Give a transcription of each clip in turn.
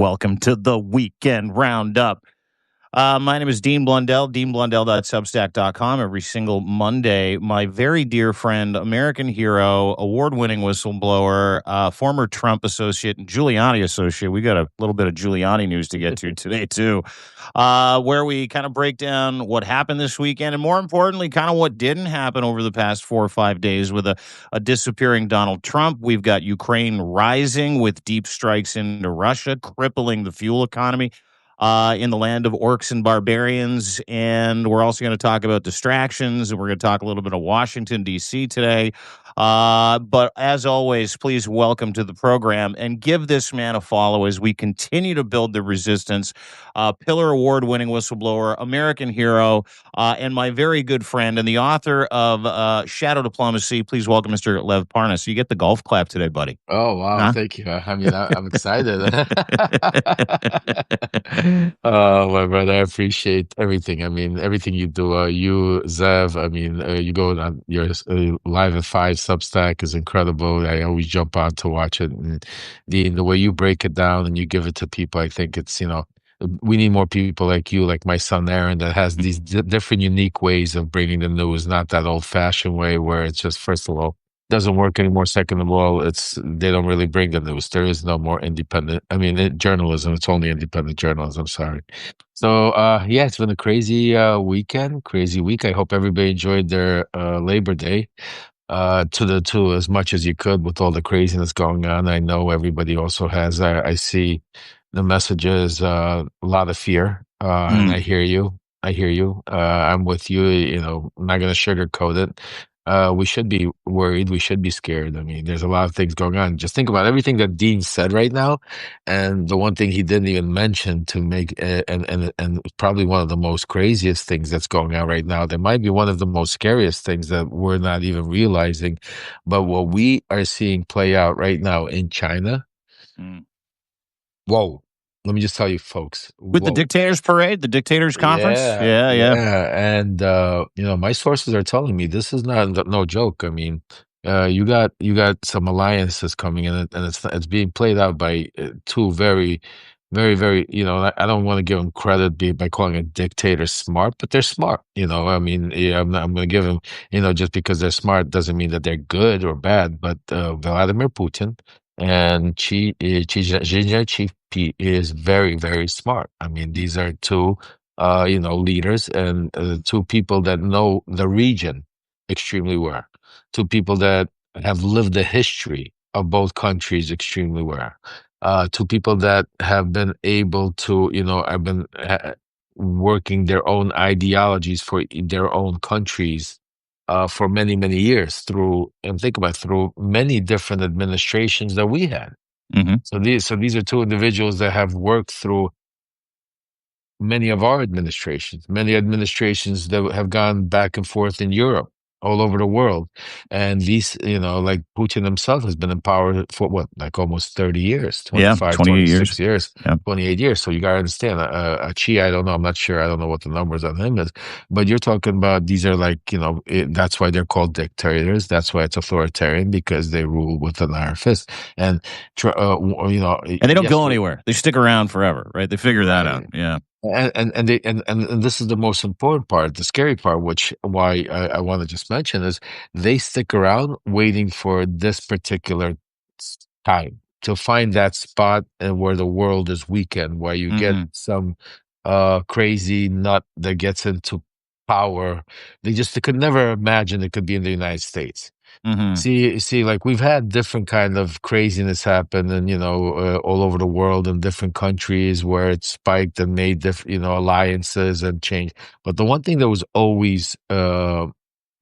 welcome to the Weekend Roundup. My name is Dean Blundell, deanblundell.substack.com. Every single Monday, my very dear friend, American hero, award-winning whistleblower, former Trump associate, and Giuliani associate. We got a little bit of Giuliani news to get to today, too, where we kind of break down what happened this weekend and, more importantly, kind of what didn't happen over the past 4 or 5 days with a disappearing Donald Trump. We've got Ukraine rising with deep strikes into Russia, crippling the fuel economy in the land of orcs and barbarians. And we're also going to talk about distractions, and we're going to talk a little bit of Washington, D.C. today. But as always, please welcome to the program and give this man a follow as we continue to build the resistance. Pillar Award-winning whistleblower, American hero, and my very good friend and the author of Shadow Diplomacy. Please welcome Mr. Lev Parnas. You get the golf clap today, buddy. Oh wow, Huh? thank you. I'm excited. Oh, my brother, I appreciate everything. I mean, everything you do. You, Zev, you go on your live at 5 Substack is incredible. I always jump on to watch it. And the way you break it down and you give it to people, I think we need more people like you, like my son Aaron, that has these different, unique ways of bringing the news, not that old-fashioned way where it's just, first of all, doesn't work anymore. Second of all, they don't really bring the news. There is no more independent. Journalism. It's only independent journalism. Sorry. So, yeah, it's been a crazy weekend, crazy week. I hope everybody enjoyed their Labor Day to as much as you could with all the craziness going on. I know everybody also has. I see the messages, a lot of fear, and I hear you. I hear you. I'm with you. I'm not going to sugarcoat it. We should be worried. We should be scared. I mean, there's a lot of things going on. Just think about everything that Dean said right now, and the one thing he didn't even mention to make, and probably one of the most craziest things that's going on right now. That might be one of the most scariest things that we're not even realizing, but what we are seeing play out right now in China. Mm. Whoa. Let me just tell you, folks. With the Whoa. dictators parade, the dictators conference. Yeah, Yeah. yeah. And my sources are telling me this is not no joke. I mean, you got some alliances coming in, and it's being played out by two very, very, very, I don't want to give them credit by calling a dictator smart, but they're smart. I mean, yeah, I'm going to give them, just because they're smart doesn't mean that they're good or bad. But Vladimir Putin and Xi Jinping is very, very smart. I mean, these are two, leaders, and two people that know the region extremely well. Two people that have lived the history of both countries extremely well. Two people that have been able to, have been working their own ideologies for their own countries for many, many years and think about it, through many different administrations that we had. Mm-hmm. So these are two individuals that have worked through many of our many administrations that have gone back and forth in Europe, all over the world. And these, like Putin himself has been in power for what, like almost 30 years, Yeah, 25, 28 years. 26 years, Yeah. 28 years. So you got to understand, Chi, I don't know, I'm not sure, I don't know what the numbers on him is, but you're talking about, these are like, that's why they're called dictators. That's why it's authoritarian, because they rule with an iron fist. And, And they don't go anywhere. They stick around forever, right? They figure that out. right. Yeah. And this is the most important part, the scary part, which why I want to just mention is they stick around waiting for this particular time to find that spot and where the world is weakened, where you get some crazy nut that gets into power. They could never imagine it could be in the United States. Mm-hmm. See, like we've had different kind of craziness happen, and all over the world in different countries where it spiked and made different, alliances and change. But the one thing that was always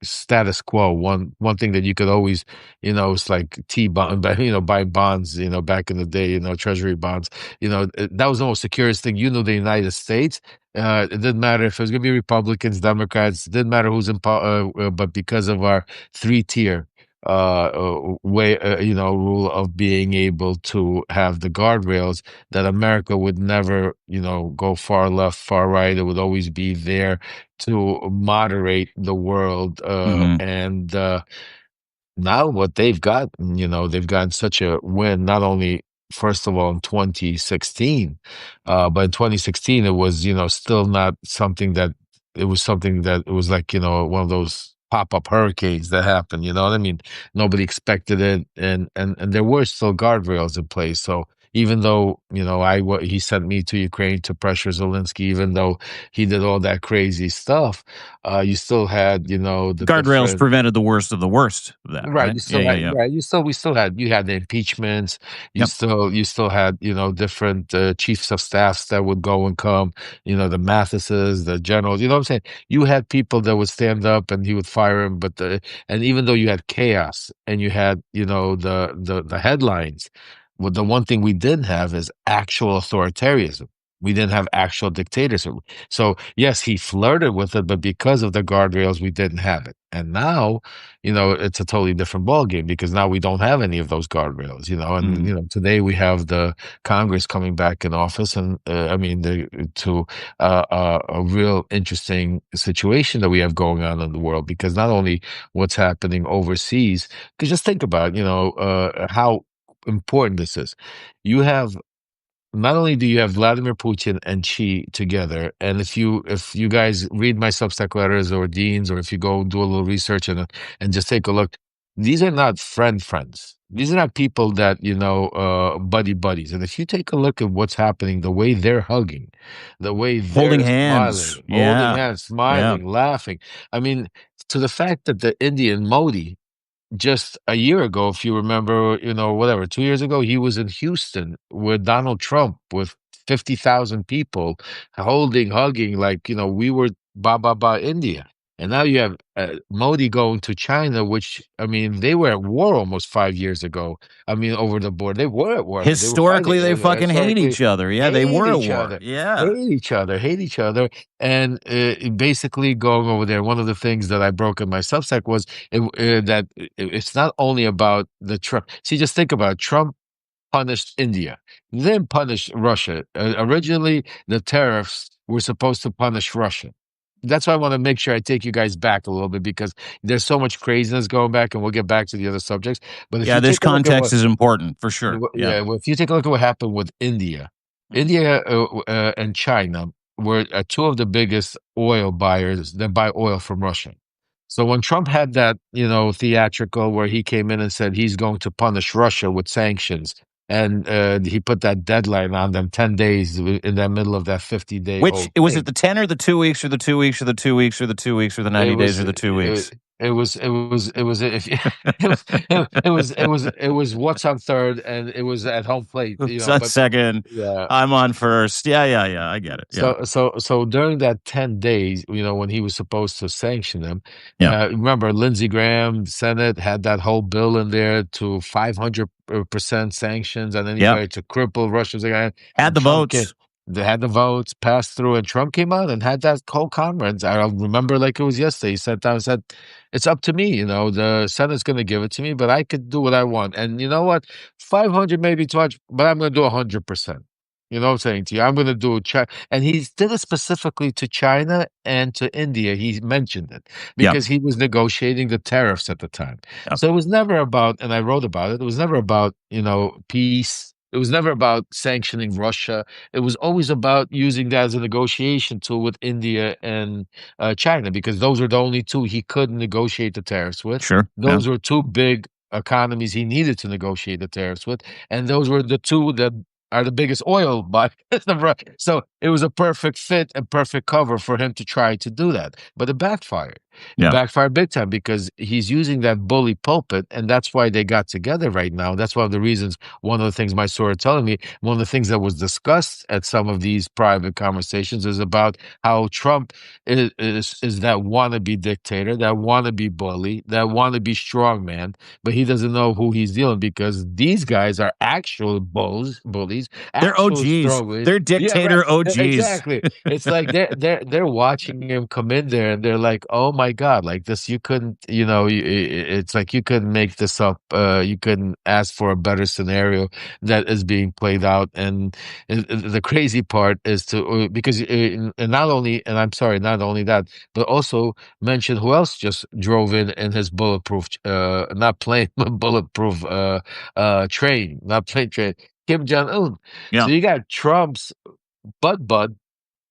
status quo, one thing that you could always, it's like T-bond, but buy bonds, back in the day, treasury bonds, that was the most securest thing. The United States. It didn't matter if it was going to be Republicans, Democrats. It didn't matter who's in power, but because of our three-tier way, rule of being able to have the guardrails, that America would never, go far left, far right. It would always be there to moderate the world. And now what they've got, they've gotten such a win, not only first of all in 2016, but in 2016 it was still not something that it was something that it was like one of those pop-up hurricanes that happened. You know what I mean? Nobody expected it, and there were still guardrails in place. So even though he sent me to Ukraine to pressure Zelensky, even though he did all that crazy stuff, you still had the Guardrails different. prevented the worst of the worst of that, Right, right? you Yeah, still yeah, had yeah. right, you had the impeachments, Yep. you still had, different chiefs of staffs that would go and come, the Mathises, the generals, you know what I'm saying? You had people that would stand up and he would fire him, and even though you had chaos and you had, the headlines, well, the one thing we didn't have is actual authoritarianism. We didn't have actual dictatorship. So yes, he flirted with it, but because of the guardrails, we didn't have it. And now, it's a totally different ballgame because now we don't have any of those guardrails, and Mm. today we have the Congress coming back in office, and I mean, to a real interesting situation that we have going on in the world because not only what's happening overseas, because just think about, how important this is. You have not only do you have Vladimir Putin and Xi together, and if you guys read my Substack letters or Dean's, or if you go do a little research and just take a look, these are not friends. These are not people that buddy buddies. And if you take a look at what's happening, the way they're hugging, the way Holding they're hands. smiling, holding Yeah. hands, Yeah. smiling, laughing. I mean, to the fact that the Indian Modi just a year ago, if you remember, whatever, 2 years ago, he was in Houston with Donald Trump with 50,000 people holding, hugging, like, we were ba ba India. And now you have Modi going to China, which, I mean, they were at war almost 5 years ago. I mean, over the border. They were at war. They were fighting Historically, they fucking hate historically, each other. Yeah, they hate were at each war. other, Yeah. hate each other, hate each other. And basically going over there, one of the things that I broke in my Substack was that it's not only about the Trump. See, just think about it. Trump punished India, then punished Russia. Originally, the tariffs were supposed to punish Russia. That's why I want to make sure I take you guys back a little bit because there's so much craziness going back, and we'll get back to the other subjects. But if Yeah, you this take a look at context is important for sure. Yeah. yeah, well, if you take a look at what happened with India, Mm. And China were two of the biggest oil buyers that buy oil from Russia. So when Trump had that, theatrical where he came in and said he's going to punish Russia with sanctions, and he put that deadline on them 10 days in the middle of that 50-day Which old was it thing. the 10 or the 2 weeks or the 2 weeks or the 2 weeks or the 2 weeks or the It 90 days was or the 2 weeks? if you, it was what's on third and it was at home plate, It's on but second. yeah. I'm on first. Yeah, yeah, yeah. I get it. Yeah. So during that 10 days, when he was supposed to sanction them, Yeah. remember Lindsey Graham, Senate had that whole bill in there to 500% sanctions on Yeah. anybody to cripple Russia's again. Had And the Trump came, votes. they had the votes passed through, and Trump came out and had that whole conference. I remember like it was yesterday. He sat down and said, "It's up to me. The Senate's going to give it to me, but I could do what I want. And you know what? 500 maybe too much, but I'm going to do 100%." You know what I'm saying to you? I'm going to do China. And he did it specifically to China and to India. He mentioned it Yep. because he was negotiating the tariffs at the time. Yep. So it was never about, and I wrote about it, it was never about, peace. It was never about sanctioning Russia. It was always about using that as a negotiation tool with India and China because those were the only two he could negotiate the tariffs with. Sure. Yeah. Those were two big economies he needed to negotiate the tariffs with. And those were the two that are the biggest oil buyers. So it was a perfect fit and perfect cover for him to try to do that. But it backfired. It Yeah. backfired big time because he's using that bully pulpit, and that's why they got together right now. That's one of the reasons, one of the things my source are telling me, one of the things that was discussed at some of these private conversations is about how Trump is that wannabe dictator, that wannabe bully, that wannabe strongman, but he doesn't know who he's dealing because these guys are actual bullies, They're actual OGs. strongmen. They're Yeah, right. dictator OGs. Exactly. It's like they're watching him come in there and they're like, "Oh my God, like this you couldn't, it's like you couldn't make this up. You couldn't ask for a better scenario that is being played out." And the crazy part is to because and not only, and I'm sorry, not only that, but also mention who else just drove in his bulletproof not plane, but bulletproof train, not plane train. Kim Jong Un. So Yeah. you got Trump's Bud,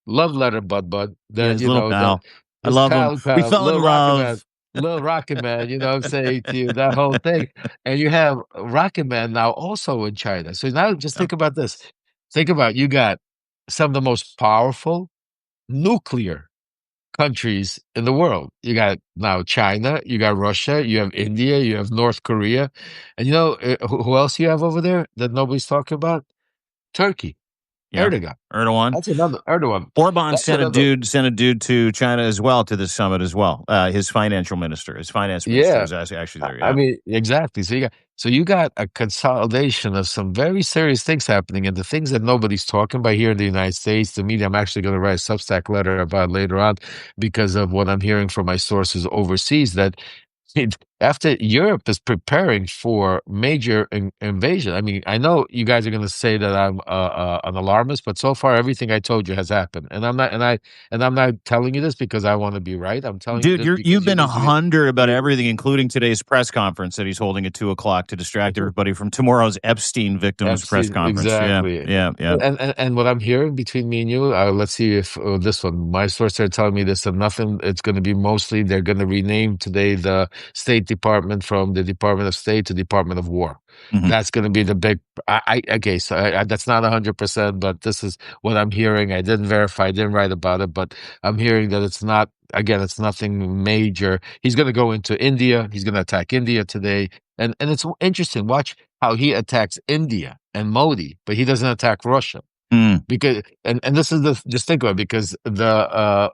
love letter Bud, Yeah, that his little that pal. I his love him. We pal, fell in love. Little Rocket Man. You know what I'm saying to you, that whole thing, and you have Rocket Man now also in China. So now just Yeah. think about this. Think about you got some of the most powerful nuclear countries in the world. You got now China, you got Russia, you have India, you have North Korea, and you know who else you have over there that nobody's talking about? Turkey, Yeah. Erdogan. Erdogan. That's another Erdogan. Orban That's another. sent a dude to China as well to the summit as well. His finance minister Yeah, was actually there. I Yeah. mean, exactly. So you got a consolidation of some very serious things happening, and the things that nobody's talking about here in the United States. The media, I'm actually going to write a Substack letter about later on because of what I'm hearing from my sources overseas. That after Europe is preparing for major invasion. I mean, I know you guys are going to say that I'm an alarmist, but so far everything I told you has happened, and I'm not telling you this because I want to be right. I'm telling you Dude, this you've because you been need to be. 100 about You, everything, including today's press conference that he's holding at 2 o'clock to distract everybody from tomorrow's Epstein victims press Epstein, conference. Yeah, exactly. yeah, yeah. And what I'm hearing between me and you, let's see if this one, my sources are telling me this, and nothing, it's going to be mostly, they're going to rename today the State Department from the Department of State to Department of War. Hmm. That's going to be the big, okay, so that's not 100%, but this is what I'm hearing. I didn't verify, I didn't write about it, but I'm hearing that it's not, again, it's nothing major. He's going to go into India. He's going to attack India today. And it's interesting. Watch how he attacks India and Modi, but he doesn't attack Russia Mm. because and this is the just think about it, because the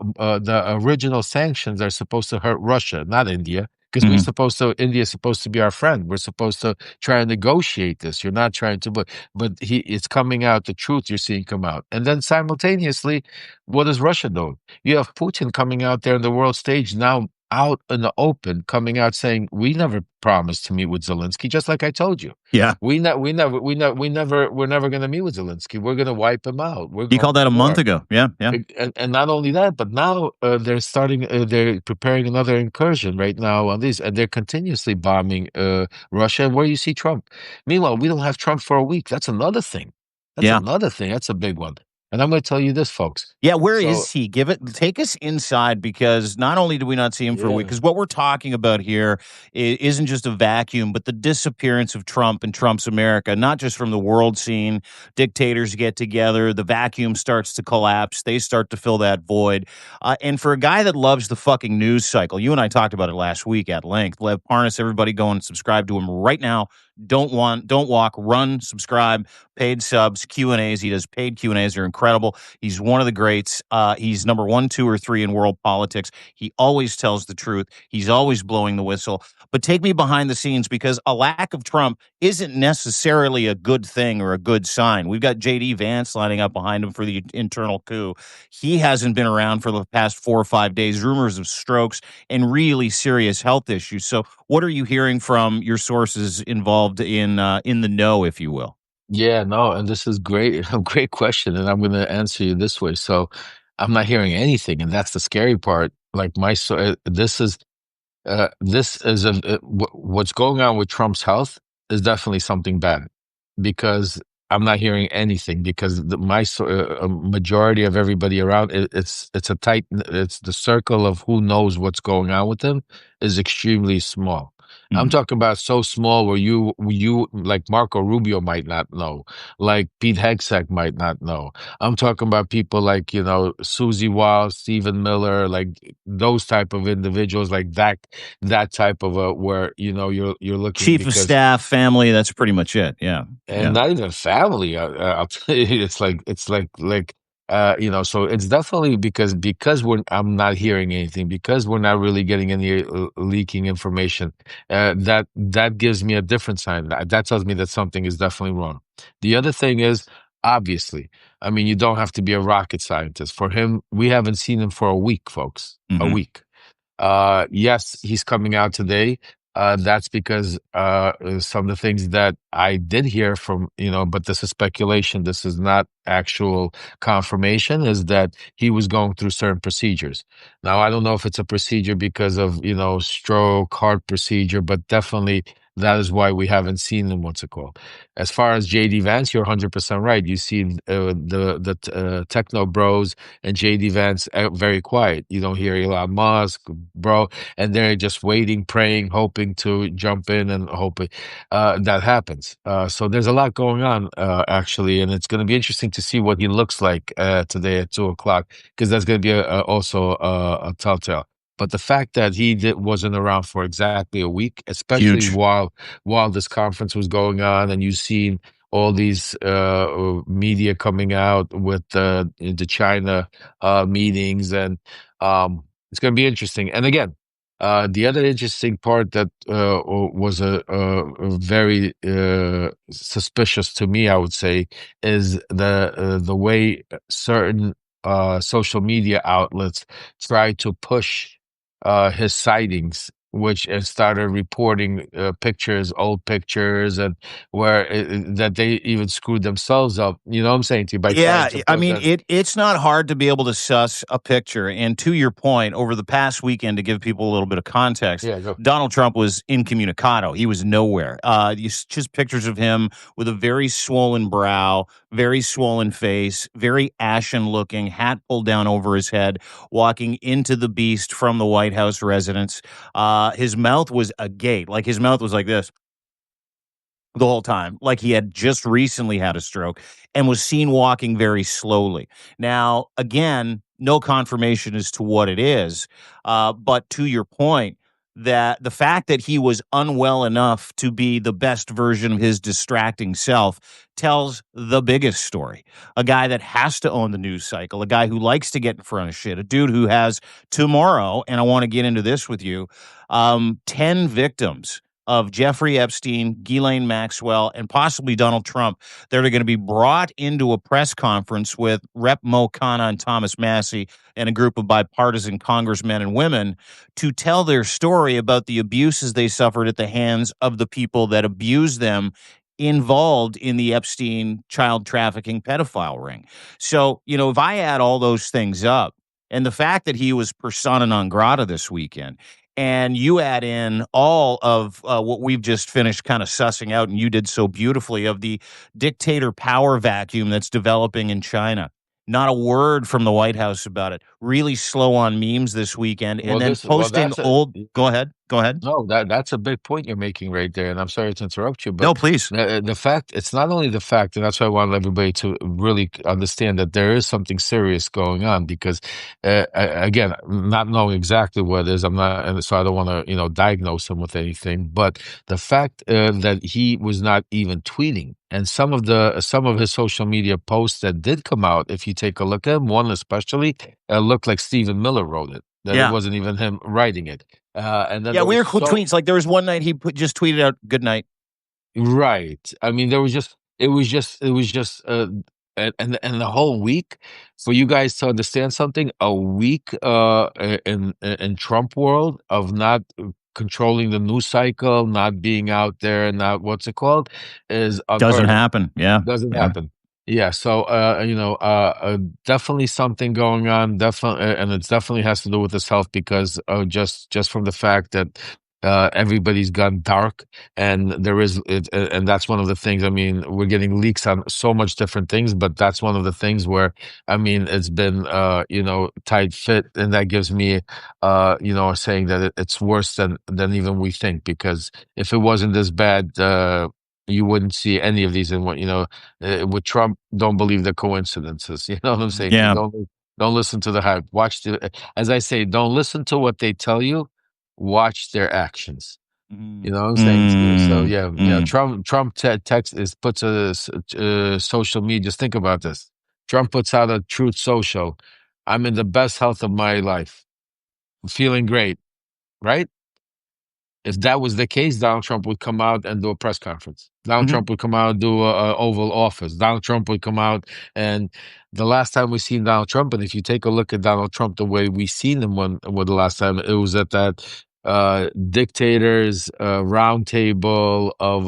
original sanctions are supposed to hurt Russia, not India. Because we Hmm. supposed to India is supposed to be our friend. We're supposed to try and negotiate this. You're not trying to, but it's coming out. The truth you're seeing come out, and then simultaneously, what is Russia doing? You have Putin coming out there on the world stage now, out in the open, coming out saying we never promised to meet with Zelensky, just like I told you. Yeah. We're never going to meet with Zelensky. We're going to wipe him out. We're He going called that to a month war. ago. Yeah, yeah. And not only that, but now they're preparing another incursion right now on these, and they're continuously bombing Russia. Where you see Trump. Meanwhile, we don't have Trump for a week. That's another thing. That's Yeah. another thing. That's a big one. And I'm going to tell you this, folks. Yeah, where So, is he? Take us inside because not only do we not see him for a week, yeah. because what we're talking about here isn't just a vacuum, but the disappearance of Trump and Trump's America, not just from the world scene. Dictators get together, the vacuum starts to collapse, they start to fill that void. And for a guy that loves the fucking news cycle, you and I talked about it last week at length. Lev Parnas, everybody go and subscribe to him right now. Don't walk, run, subscribe, paid subs, Q&As. He does paid Q&As. They're incredible. He's one of the greats. He's number one, two, or three in world politics. He always tells the truth. He's always blowing the whistle. But take me behind the scenes because a lack of Trump isn't necessarily a good thing or a good sign. We've got J.D. Vance lining up behind him for the internal coup. He hasn't been around for the past 4 or 5 days. Rumors of strokes and really serious health issues. So, what are you hearing from your sources involved in the know, if you will? Yeah, no, and this is great, a great question, and I'm going to answer you this way. So, I'm not hearing anything, and that's the scary part. Like this is what's going on with Trump's health is definitely something bad because I'm not hearing anything because a majority of everybody around it's a tight, it's the circle of who knows what's going on with him is extremely small. I'm Mhm. talking about so small where you like Marco Rubio might not know, like Pete Hegseth might not know. I'm talking about people like, Susie Wiles, Stephen Miller, like those type of individuals, like that type of where you're looking Chief of because staff, family, that's pretty much it. Yeah. and Yeah. not even family. I'll tell you, so it's definitely because I'm not hearing anything because we're not really getting any leaking information. That gives me a different sign. That tells me that something is definitely wrong. The other thing is obviously, I mean, you don't have to be a rocket scientist for him. We haven't seen him for a week, folks. A Mhm. week. Yes, he's coming out today. That's because some of the things that I did hear from, but this is speculation. This is not actual confirmation, is that he was going through certain procedures. Now, I don't know if it's a procedure because of, stroke, heart procedure, but definitely that is why we haven't seen them. What's it called? As far as JD Vance, you're 100% right. You see the techno bros and JD Vance very quiet. You don't hear Elon Musk, bro, and they're just waiting, praying, hoping to jump in and hoping that happens. So there's a lot going on actually, and it's going to be interesting to see what he looks like today at 2 o'clock, because that's going to be also a telltale. But the fact that wasn't around for exactly a week, especially Huge. while this conference was going on, and you've seen all these media coming out with the China meetings, and it's going to be interesting. And again, the other interesting part that was a very suspicious to me, I would say, is the way certain social media outlets try to push his sightings, which started reporting pictures, old pictures, and where that they even screwed themselves up. You know what I'm saying to you, by trying Yeah, to I put mean that. it's not hard to be able to suss a picture. And to your point, over the past weekend, to give people a little bit of context, Yeah, go. Donald Trump was incommunicado. He was nowhere. Just pictures of him with a very swollen brow, very swollen face, very ashen looking, hat pulled down over his head, walking into the beast from the White House residence. His mouth was agape, like his mouth was like this the whole time, like he had just recently had a stroke and was seen walking very slowly. Now, again, no confirmation as to what it is, but to your point, that the fact that he was unwell enough to be the best version of his distracting self tells the biggest story. A guy that has to own the news cycle, a guy who likes to get in front of shit, a dude who has tomorrow, and I want to get into this with you, 10 victims of Jeffrey Epstein, Ghislaine Maxwell, and possibly Donald Trump that are going to be brought into a press conference with Rep. Mo Khanna and Thomas Massey and a group of bipartisan congressmen and women to tell their story about the abuses they suffered at the hands of the people that abused them involved in the Epstein child trafficking pedophile ring. So, if I add all those things up, and the fact that he was persona non grata this weekend, and you add in all of what we've just finished kind of sussing out, and you did so beautifully, of the dictator power vacuum that's developing in China. Not a word from the White House about it. Really slow on memes this weekend, and Well, then posting that's a old. Go ahead. Go ahead. no, that's a big point you're making right there, and I'm sorry to interrupt you, No, but please. the fact it's not only the fact, and that's why I want everybody to really understand that there is something serious going on. Because again, not knowing exactly what it is, I'm not, and so I don't want to diagnose him with anything. But the fact that he was not even tweeting, and some of his social media posts that did come out, if you take a look at him, one especially looked like Stephen Miller wrote it, that it Yeah. wasn't even him writing it. And then Yeah, there was weird so tweets. Like there was one night he just tweeted out "Good night." right. I mean, there was just it was just and the whole week for you guys to understand something, a week in Trump world of not controlling the news cycle, not being out there, not what's it called, is Doesn't unheard of. happen. Yeah. Doesn't Yeah. happen. Yeah, so definitely something going on. Definitely, and it definitely has to do with his health, because just from the fact that everybody's gone dark, and and that's one of the things. I mean, we're getting leaks on so much different things, but that's one of the things where I mean, it's been tight fit, and that gives me saying that it's worse than even we think, because if it wasn't this bad. You wouldn't see any of these in what with Trump. Don't believe the coincidences. You know what I'm saying? Yeah. Don't listen to the hype. Watch as I say, don't listen to what they tell you. Watch their actions. You Mm, know what I'm saying to you? So mm, yeah, yeah. mm. Trump text is puts social media. Just think about this. Trump puts out a truth social. I'm in the best health of my life. I'm feeling great. Right? If that was the case, Donald Trump would come out and do a press conference. Donald Mhm. Trump would come out and do a Oval Office. Donald Trump would come out, and the last time we seen Donald Trump, and if you take a look at Donald Trump, the way we seen him when the last time, it was at that dictators round table of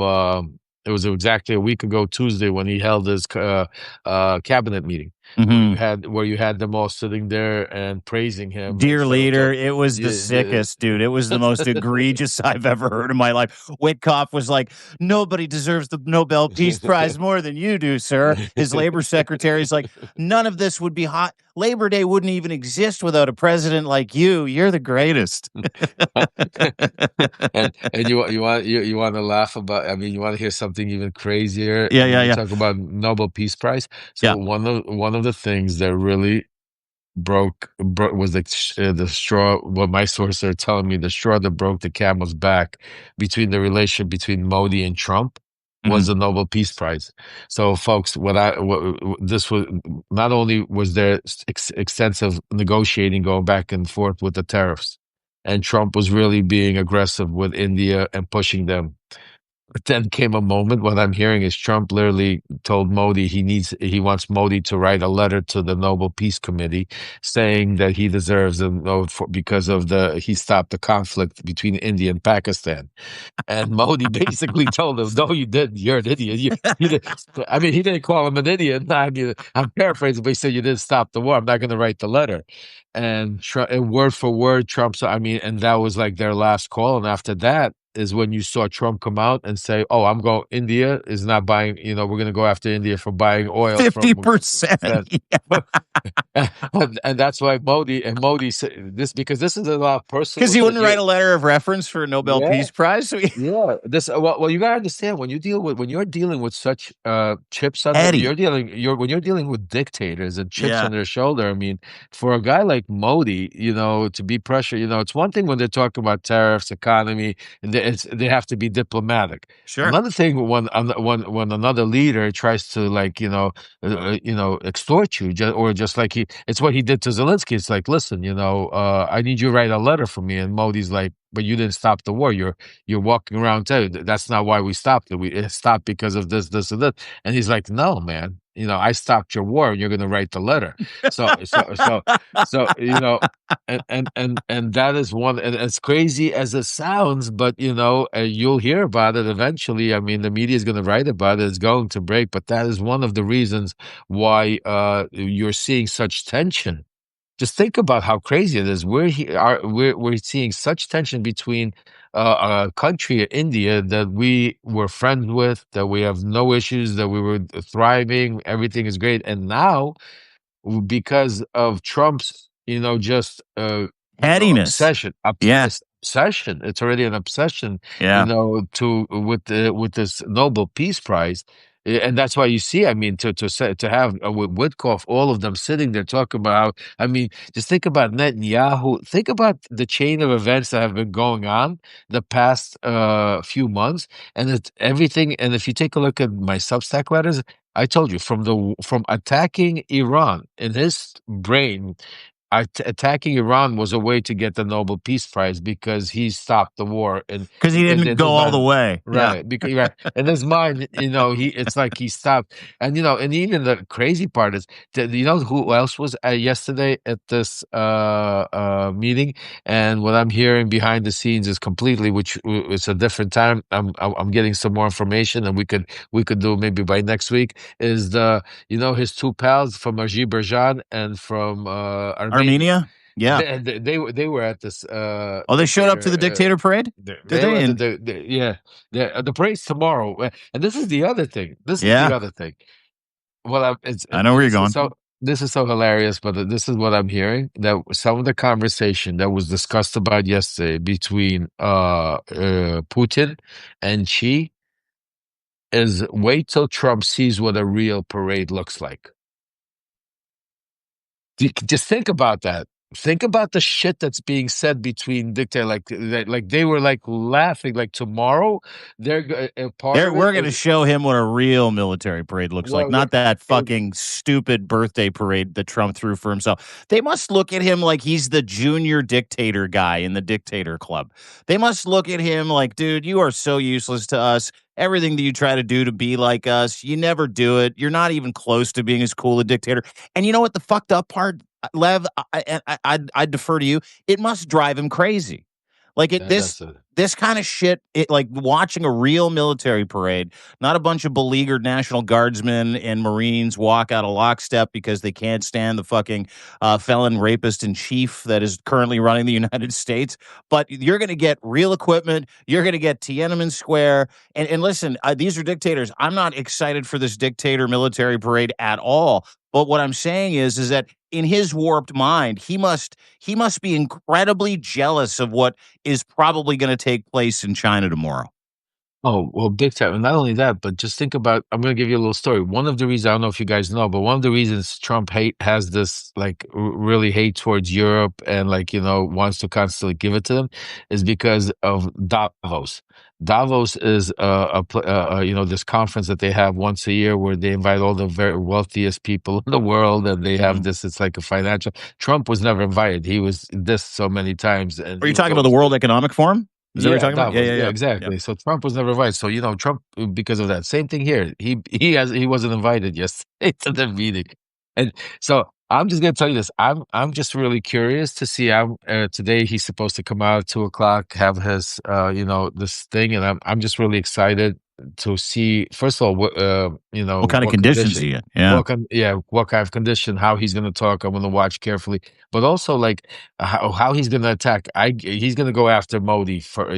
it was exactly a week ago Tuesday, when he held his cabinet meeting. Mhm. where you had them all sitting there and praising him Dear instead of leader, it was the yeah, sickest, dude. It was the most egregious I've ever heard in my life. Witkoff was like, nobody deserves the Nobel Peace Prize more than you do, sir. His labor secretary is like, none of this would be hot. Labor Day wouldn't even exist without a president like you. You're the greatest. and you want to laugh about, I mean, you want to hear something even crazier Yeah, when yeah, you yeah. talk about Nobel Peace Prize. So Yeah. one of the things that really broke was the straw, what my sources are telling me, the straw that broke the camel's back between the relationship between Modi and Trump was Mhm. the Nobel Peace Prize. So folks, this was, not only was there extensive negotiating going back and forth with the tariffs, and Trump was really being aggressive with India and pushing them. But then came a moment, what I'm hearing is Trump literally told Modi he wants Modi to write a letter to the Nobel Peace Committee saying that he deserves a note because of he stopped the conflict between India and Pakistan. And Modi basically told him, "No, you didn't. You're an idiot. You did." I mean, he didn't call him an idiot. I mean, I'm paraphrasing, but he said, "You didn't stop the war. I'm not going to write the letter." And word for word, Trump. So I mean, and that was like their last call. And after that is when you saw Trump come out and say, "Oh, I'm going. India is not buying. You know, we're going to go after India for buying oil from." 50%. That, Yeah. and that's why Modi said this, because this is a lot of Because personal he shit. wouldn't write a letter of reference for a Nobel Yeah. Peace Prize. So Yeah, this well, you gotta understand when you're dealing with such chips on the Eddie. when you're dealing with dictators and chips Yeah. on their shoulder. I mean, for a guy like Modi, you know, to be pressure, you know, it's one thing when they're talking about tariffs, economy, and they have to be diplomatic. Sure. Another thing when another leader tries to, like, extort you, or just like it's what he did to Zelensky. It's like, listen, I need you to write a letter for me, and Modi's like, but you didn't stop the war. You're walking around telling that's not why we stopped it. It stopped because of this, and this. And he's like, no, man, I stopped your war, and you're going to write the letter. So, so, so, so, and that is one, and as crazy as it sounds, but you'll hear about it eventually. I mean, the media is going to write about it. It's going to break, but that is one of the reasons why you're seeing such tension. Just think about how crazy it is. We're seeing such tension between a country, India, that we were friends with, that we have no issues, that we were thriving, everything is great, and now because of Trump's, just Headiness. obsession, Yeah. obsession. It's already an obsession, Yeah. to with this Nobel Peace Prize. And that's why you see, I mean, to have with Witkoff, all of them sitting there talking about how, I mean, just think about Netanyahu. Think about the chain of events that have been going on the past few months, and it's everything. And if you take a look at my Substack letters, I told you, from attacking Iran in his brain, attacking Iran was a way to get the Nobel Peace Prize because he stopped the war, and Because he didn't in go his all the mind, way. Yeah. right? Because right, in his mind, it's like he stopped, and and even the crazy part is that, who else was yesterday at this meeting, and what I'm hearing behind the scenes is completely, which it's a different time. I'm getting some more information, and we could do maybe by next week. Is his two pals from Azerbaijan and from Armenia. Armenia? Yeah. They were at this Oh, they showed up to the dictator. dictator parade? Did They were they? at And yeah, the parade's tomorrow. And this is the other thing. This is the yeah, other thing. Well, I know where you're going. this is so hilarious, but this is what I'm hearing, that some of the conversation that was discussed about yesterday between Putin and Xi is, wait till Trump sees what a real parade looks like. Just think about that. Think about the shit that's being said between dictators. Like they were like laughing. Like tomorrow, a part of it We're going to is, show him what a real military parade looks like, well, not that and fucking stupid birthday parade that Trump threw for himself. They must look at him like he's the junior dictator guy in the dictator club. They must look at him like, dude, you are so useless to us. Everything that you try to do to be like us, you never do it. You're not even close to being as cool a dictator. And you know what the fucked up part, Lev? I defer to you. It must drive him crazy. Like it, that, this that's it. this kind of shit, it like watching a real military parade, not a bunch of beleaguered National Guardsmen and Marines walk out of lockstep because they can't stand the fucking felon rapist in chief that is currently running the United States. But you're going to get real equipment. You're going to get Tiananmen Square. And listen, these are dictators. I'm not excited for this dictator military parade at all. But what I'm saying is that in his warped mind, he must be incredibly jealous of what is probably going to take place in China tomorrow. Oh, well, big time. And not only that, but just think about, I'm going to give you a little story. One of the reasons, I don't know if you guys know, but one of the reasons Trump has this like really hate towards Europe and like, wants to constantly give it to them is because of Davos. Davos is this conference that they have once a year where they invite all the very wealthiest people in the world, and they have Mhm. this, it's like a financial. Trump was never invited. He was this so many times, and Are you he was talking about the always World Economic Forum? Is that what you're yeah, talking about? Yeah, Davos. yeah, Yeah, yeah, yeah. exactly. So Trump was never invited. So Trump because of that. Same thing here. He wasn't invited yesterday to the meeting, and so I'm just gonna tell you this. I'm just really curious to see how today he's supposed to come out at 2 o'clock, have his this thing, and I'm just really excited to see first of all What kind of what conditions condition. are you in? Yeah. What kind of condition, how he's going to talk. I'm going to watch carefully, but also like how he's going to attack. He's going to go after Modi for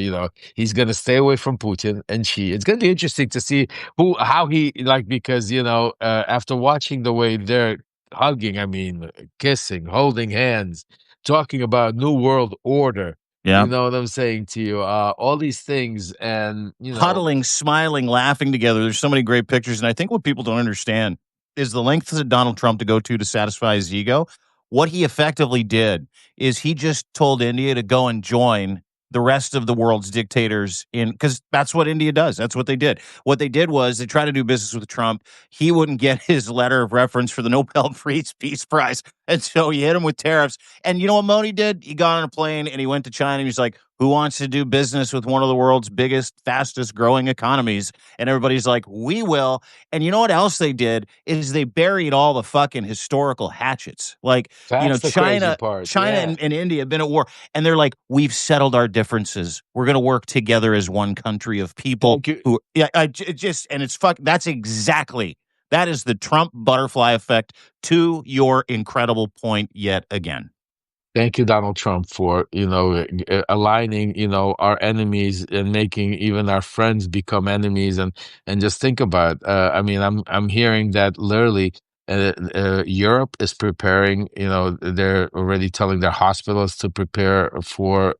he's going to stay away from Putin and Xi. It's going to be interesting to see how he like because after watching the way they're hugging, I mean kissing, holding hands, talking about new world order. Yeah. You know what I'm saying to you? All these things, and Huddling, smiling, laughing together. There's so many great pictures. And I think what people don't understand is the lengths that Donald Trump to go to satisfy his ego. What he effectively did is he just told India to go and join the rest of the world's dictators in because that's what India does. That's what they did. What they did was they tried to do business with Trump. He wouldn't get his letter of reference for the Nobel Peace Prize. And so he hit him with tariffs. And you know what Modi did? He got on a plane and he went to China. And he was like, who wants to do business with one of the world's biggest, fastest growing economies? And everybody's like, we will. And you know what else they did is they buried all the fucking historical hatchets. Like, that's the crazy China, part. China Yeah. and India have been at war, and they're like, we've settled our differences. We're going to work together as one country of people Thank you. who, yeah, and it's that's exactly, that is the Trump butterfly effect to your incredible point yet again. Thank you, Donald Trump, for aligning our enemies and making even our friends become enemies. And just think about. I mean, I'm hearing that literally, Europe is preparing. They're already telling their hospitals to prepare for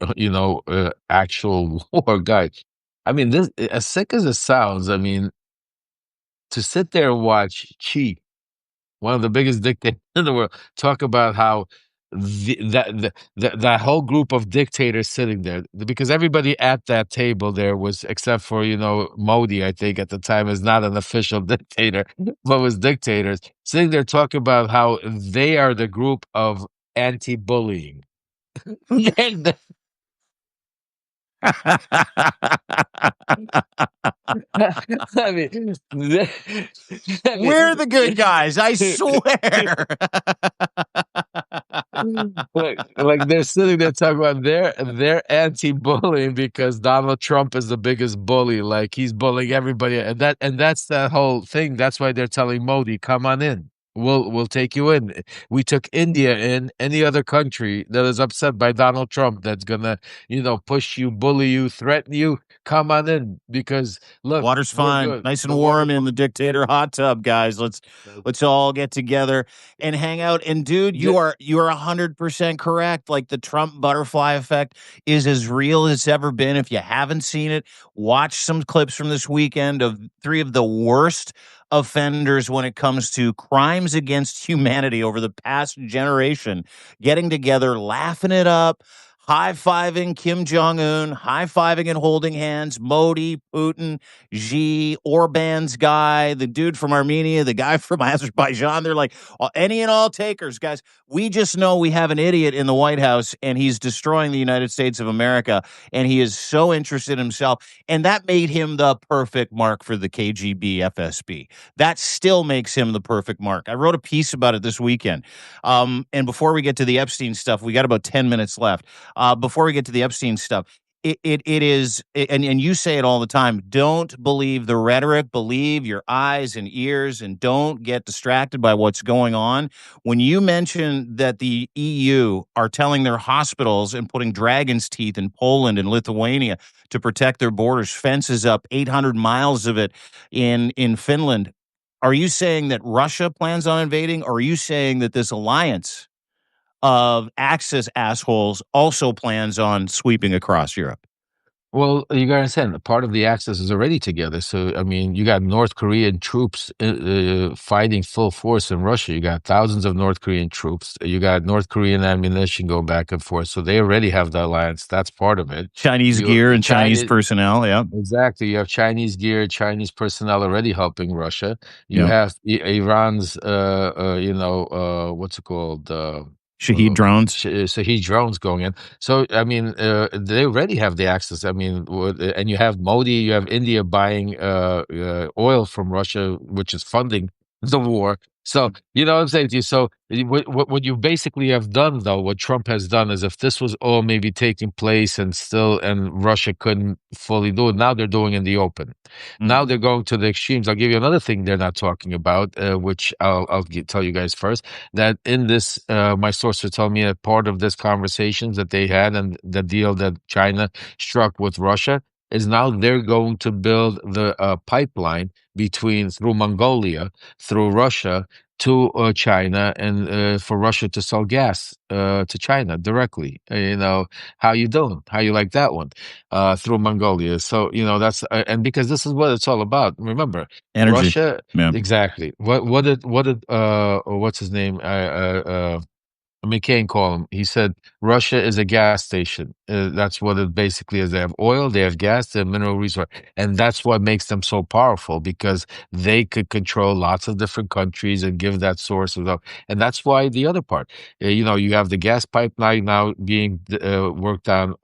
actual war, guys. I mean, this as sick as it sounds. I mean, to sit there and watch Xi, one of the biggest dictators in the world, talk about how that whole group of dictators sitting there, because everybody at that table there was, except for Modi, I think at the time is not an official dictator, but was dictators sitting there talking about how they are the group of anti-bullying. I mean, I We're the good mean, guys, I swear. like they're sitting there talking about they're anti-bullying because Donald Trump is the biggest bully. Like he's bullying everybody, and that's that whole thing. That's why they're telling Modi, "Come on in. We'll take you in." We took India in. Any other country that is upset by Donald Trump that's gonna, push you, bully you, threaten you, come on in because look, Water's we're fine, good. nice and The water. warm in the dictator hot tub, guys. Let's all get together and hang out. And dude, you are 100% correct. Like the Trump butterfly effect is as real as it's ever been. If you haven't seen it, watch some clips from this weekend of three of the worst offenders when it comes to crimes against humanity over the past generation getting together, laughing it up, high-fiving Kim Jong-un, high-fiving and holding hands, Modi, Putin, Xi, Orban's guy, the dude from Armenia, the guy from Azerbaijan. They're like, any and all takers, guys. We just know we have an idiot in the White House, and he's destroying the United States of America, and he is so interested in himself, and that made him the perfect mark for the KGB FSB. That still makes him the perfect mark. I wrote a piece about it this weekend. And before we get to the Epstein stuff, we got about 10 minutes left. Before we get to the Epstein stuff, it is, and you say it all the time. Don't believe the rhetoric. Believe your eyes and ears, and don't get distracted by what's going on. When you mention that the EU are telling their hospitals and putting dragon's teeth in Poland and Lithuania to protect their borders, fences up 800 miles of it in Finland, are you saying that Russia plans on invading, or are you saying that this alliance of Axis assholes also plans on sweeping across Europe? Well, you gotta understand, part of the Axis is already together. So, I mean, you got North Korean troops fighting full force in Russia. You got thousands of North Korean troops. You got North Korean ammunition going back and forth. So they already have the alliance. That's part of it. Chinese gear and Chinese China, personnel. Yeah, exactly. You have Chinese gear, Chinese personnel already helping Russia. You yeah. have Iran's, what's it called? Shahid drones. Sahid drones going in. So, I mean, they already have the access. I mean, and you have Modi, you have India buying oil from Russia, which is funding the war. So, you know what I'm saying to you? So, what you basically have done, though, what Trump has done is if this was all maybe taking place and Russia couldn't fully do it, now they're doing in the open. Now they're going to the extremes. I'll give you another thing they're not talking about, which tell you guys first that in this, my sources tell me that part of this conversations that they had and the deal that China struck with Russia is now they're going to build the pipeline between through Mongolia, through Russia to China, and for Russia to sell gas to China directly. How you doing? How you like that one? Through Mongolia. So that's and because this is what it's all about. Remember, Energy. Russia. Yeah. Exactly. What did what's his name? McCain call him. He said Russia is a gas station. That's what it basically is. They have oil, they have gas, they have mineral resource, and that's what makes them so powerful because they could control lots of different countries and give that source of. And that's why the other part, you have the gas pipeline now being worked on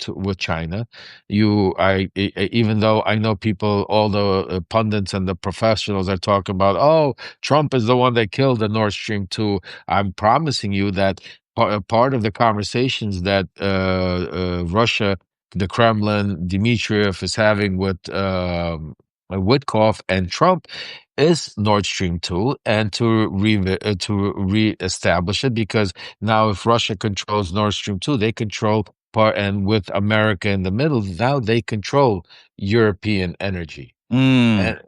with China. Even though I know people, all the pundits and the professionals are talking about, oh, Trump is the one that killed the Nord Stream 2. I'm promising you that part of the conversations that Russia, the Kremlin, Dmitriev is having with Witkoff and Trump is Nord Stream 2 and to reestablish it because now if Russia controls Nord Stream 2, they control part and with America in the middle, now they control European energy. Mm. And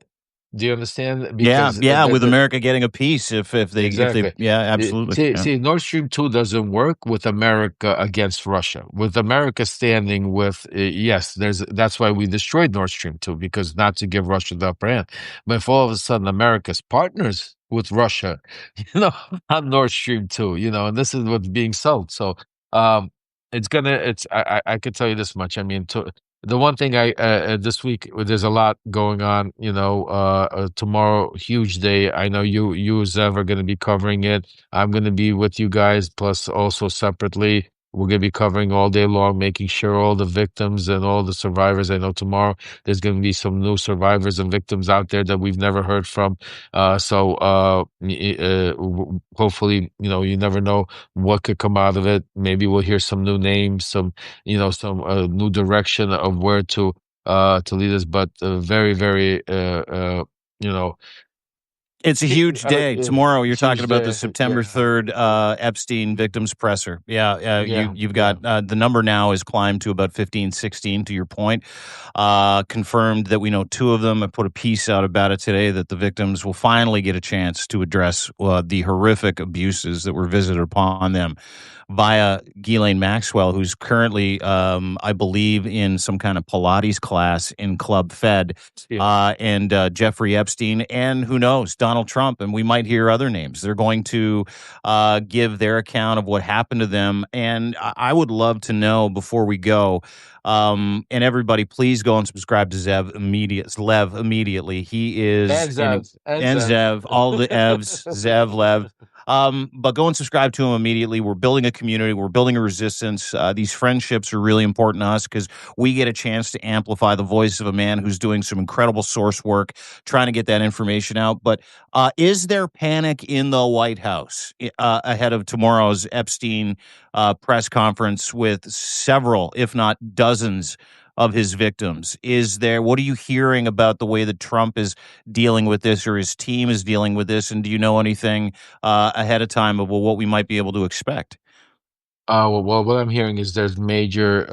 do you understand? Yeah, Because yeah. With America getting a piece, if they, exactly. yeah, absolutely. See, Yeah. see, Nord Stream 2 doesn't work with America against Russia. With America standing with, yes, that's why we destroyed Nord Stream 2, because not to give Russia the upper hand. But if all of a sudden America's partners with Russia, on Nord Stream 2, and this is what's being sold. So, um, I could tell you this much. I mean, the one thing this week there's a lot going on. Tomorrow, huge day. I know you Zev are going to be covering it. I'm going to be with you guys, plus also separately. We're going to be covering all day long, making sure all the victims and all the survivors. I know tomorrow there's going to be some new survivors and victims out there that we've never heard from. Hopefully, you never know what could come out of it. Maybe we'll hear some new names, some new direction of where to lead us. But very, very, you know, It's a huge day tomorrow. You're talking huge about the day. September Yeah, 3rd Epstein victims presser. Yeah, yeah, you've yeah. got the number now has climbed to about 15, 16. To your point, confirmed that we know two of them. I put a piece out about it today that the victims will finally get a chance to address the horrific abuses that were visited upon them via Ghislaine Maxwell, who's currently, I believe, in some kind of Pilates class in Club Fed, Yeah. and Jeffrey Epstein, and who knows, Donald Trump, and we might hear other names. They're going to give their account of what happened to them, and I would love to know before we go. And everybody, please go and subscribe to Lev immediately. He is And Zev, and and Zev. Zev, all the Evs, Zev, Lev. But go and subscribe to him immediately. We're building a community. We're building a resistance. These friendships are really important to us because we get a chance to amplify the voice of a man who's doing some incredible source work, trying to get that information out. But is there panic in the White House ahead of tomorrow's Epstein press conference with several, if not dozens, of his victims? Is there, what are you hearing about the way that Trump is dealing with this or his team is dealing with this? And do you know anything ahead of time of what we might be able to expect? Well, what I'm hearing is there's major,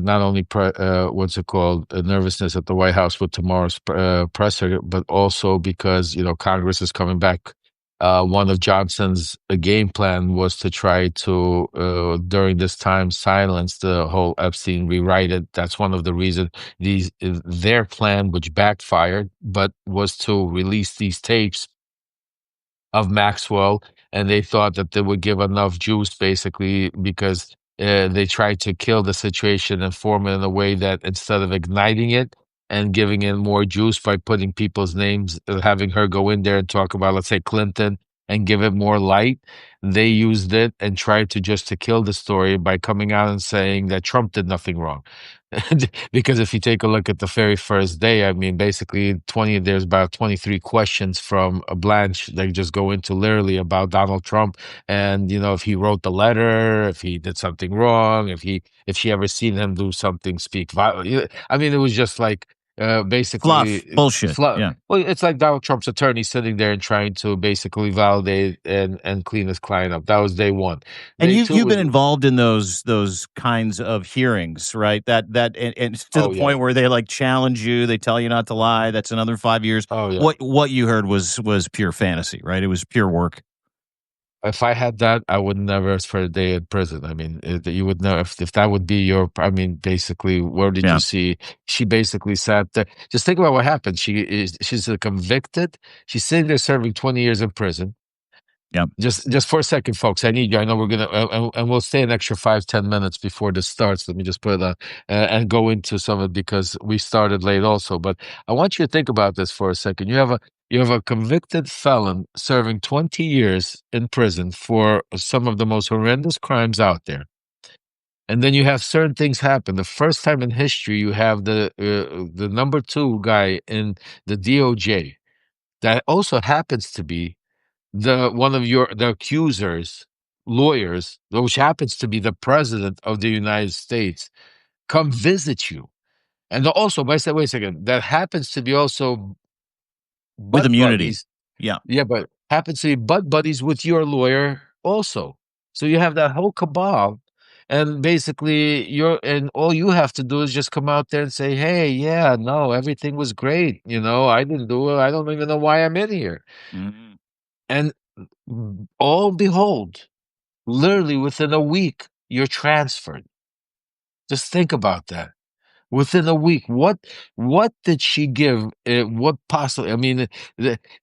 not only what's it called, nervousness at the White House with tomorrow's presser, but also because Congress is coming back. One of Johnson's game plan was to try to, during this time, silence the whole Epstein, rewrite it. That's one of the reasons their plan, which backfired, but was to release these tapes of Maxwell, and they thought that they would give enough juice, basically, because they tried to kill the situation and form it in a way that instead of igniting it and giving it more juice by putting people's names, having her go in there and talk about, let's say, Clinton, and give it more light, they used it and tried to just to kill the story by coming out and saying that Trump did nothing wrong. Because if you take a look at the very first day, I mean, basically there's about 23 questions from a Blanche. They just go into literally about Donald Trump and, if he wrote the letter, if he did something wrong, if she ever seen him do something, speak violently. I mean, it was just like, Fluff, basically, bullshit. Yeah. well, it's like Donald Trump's attorney sitting there and trying to basically validate and clean his client up. That was day one. And Day two you've was, been involved in those kinds of hearings, right? And to the oh yeah, point where they like challenge you, they tell you not to lie. That's another 5 years. oh yeah. What you heard was pure fantasy, right? It was pure work. If I had that, I would never ask for a day in prison. I mean, you would know if that would be your. I mean, basically, where did you Yeah, see? She basically sat there. Just think about what happened. She's a convicted. She's sitting there serving 20 years in prison. yeah. Just for a second, folks. I need you. I know we're gonna, and we'll stay an extra 5-10 minutes before this starts. Let me just put it on and go into some of it because we started late also. But I want you to think about this for a second. You have a convicted felon serving 20 years in prison for some of the most horrendous crimes out there. And then you have certain things happen. The first time in history, you have the number two guy in the DOJ that also happens to be the accusers lawyers, which happens to be the president of the United States, come visit you. And also, wait a second, that happens to be also With butt immunity. buddies. Yeah. Yeah, but happens to be butt buddies with your lawyer also. So you have that whole cabal, and basically and all you have to do is just come out there and say, "Hey, yeah, no, everything was great. I didn't do it. I don't even know why I'm in here." Mhm. And all behold, literally within a week, you're transferred. Just think about that. Within a week, what did she give? What possibly? I mean,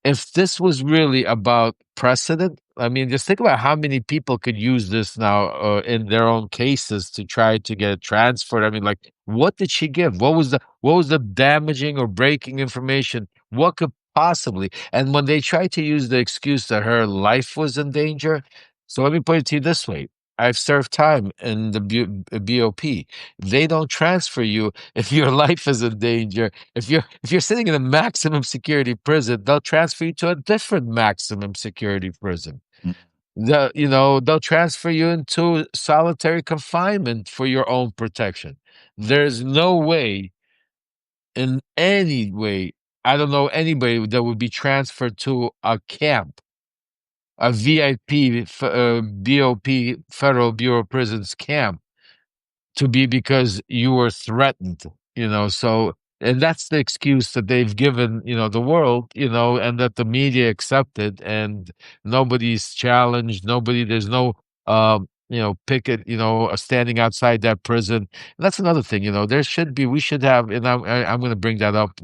if this was really about precedent, I mean, just think about how many people could use this now in their own cases to try to get transferred. I mean, like, what did she give? What was the damaging or breaking information? What could possibly? And when they tried to use the excuse that her life was in danger, so let me put it to you this way: I've served time in the BOP. They don't transfer you if your life is in danger. If you're sitting in a maximum security prison, they'll transfer you to a different maximum security prison. They'll transfer you into solitary confinement for your own protection. There's no way, in any way, I don't know anybody that would be transferred to a camp, a VIP, BOP, Federal Bureau of Prisons camp to be because you were threatened, so and that's the excuse that they've given, the world, and that the media accepted and nobody's challenged, there's no picket, standing outside that prison. And that's another thing, there should be, we should have, and I'm going to bring that up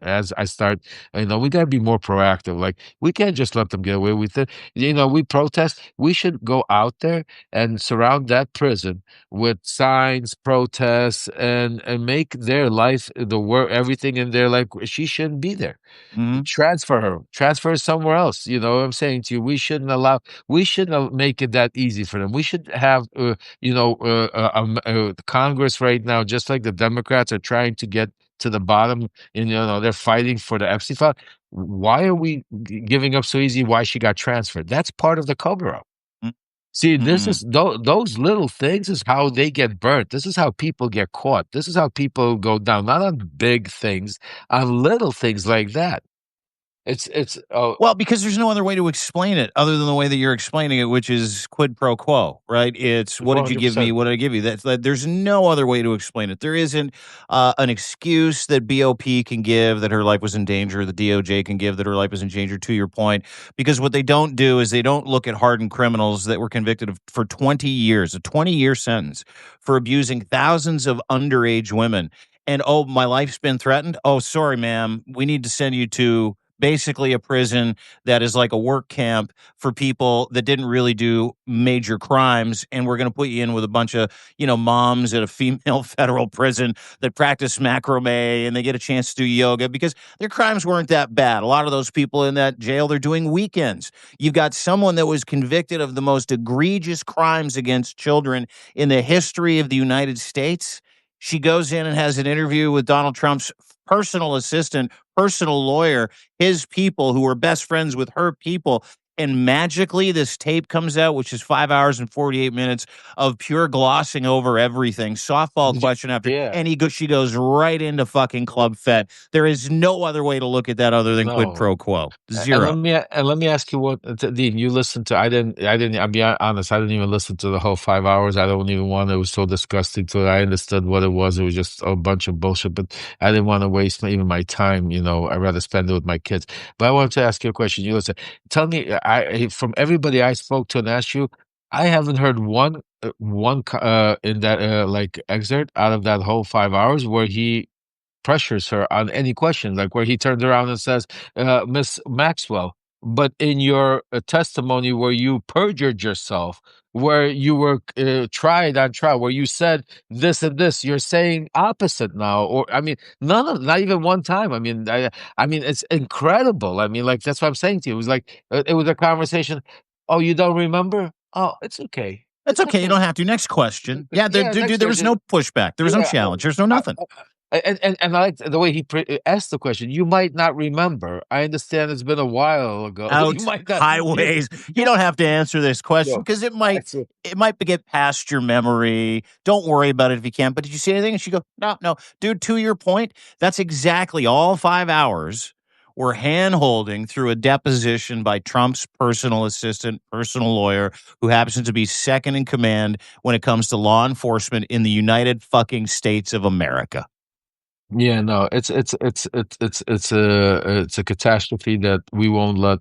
as I start, we got to be more proactive. Like, we can't just let them get away with it. We protest. We should go out there and surround that prison with signs, protests, and make their life, the work, everything in there, like, she shouldn't be there. Mhm. Transfer her somewhere else. You know what I'm saying to you? We shouldn't make it that easy for them. We should have, Congress right now, just like the Democrats are trying to get to the bottom, and they're fighting for the Epstein file. Why are we giving up so easy? Why she got transferred? That's part of the cover up. Mm, See, this mm. is those little things is how they get burnt. This is how people get caught. This is how people go down, not on big things, on little things like that. It's oh, Well, because there's no other way to explain it other than the way that you're explaining it, which is quid pro quo, right? It's what did you give me? 100%. What did I give you? There's no other way to explain it. There isn't an excuse that BOP can give that her life was in danger, the DOJ can give that her life was in danger, to your point, because what they don't do is they don't look at hardened criminals that were convicted of for 20 years, a 20-year sentence for abusing thousands of underage women. And oh, my life's been threatened. Oh, sorry, ma'am. We need to send you to basically a prison that is like a work camp for people that didn't really do major crimes, and we're going to put you in with a bunch of moms at a female federal prison that practice macrame and they get a chance to do yoga because their crimes weren't that bad. A lot of those people in that jail, they're doing weekends. You've got someone that was convicted of the most egregious crimes against children in the history of the United States. She goes in and has an interview with Donald Trump's personal assistant, personal lawyer, his people who were best friends with her people. And magically, this tape comes out, which is 5 hours and 48 minutes of pure glossing over everything, softball question after, Yeah. and she goes right into fucking Club Fed. There is no other way to look at that other than quid No. pro quo. And Zero. let me ask you what, Dean, you listened to, I'll be honest, I didn't even listen to the whole 5 hours. I don't even want, it was so disgusting to it. I understood what it was. It was just a bunch of bullshit, but I didn't want to waste even my time. I'd rather spend it with my kids. But I wanted to ask you a question. You listen, tell me, from everybody I spoke to and asked you, I haven't heard in that, like, excerpt out of that whole 5 hours where he pressures her on any question, like where he turns around and says, Miss Maxwell, but in your testimony where you perjured yourself, where you were tried on trial, where you said this and this, you're saying opposite now. Or, I mean, not even one time. I mean, it's incredible. I mean, like, that's what I'm saying to you. It was like, it was a conversation. Oh, you don't remember? Oh, it's okay. That's It's okay. You okay. don't have to. Next question. Yeah, Yeah, next there was question. no pushback. There was no Yeah, challenge. There's no I, nothing. and I like the way he asked the question. You might not remember. I understand it's been a while ago. You Out might not. highways. You Yeah, don't have to answer this question no, because that's it. it might get past your memory. Don't worry about it if you can't. But did you see anything? And she go, no, no, dude. To your point, that's exactly all 5 hours. We're hand holding through a deposition by Trump's personal assistant, personal lawyer, who happens to be second in command when it comes to law enforcement in the United fucking States of America. Yeah, no, it's a catastrophe that we won't let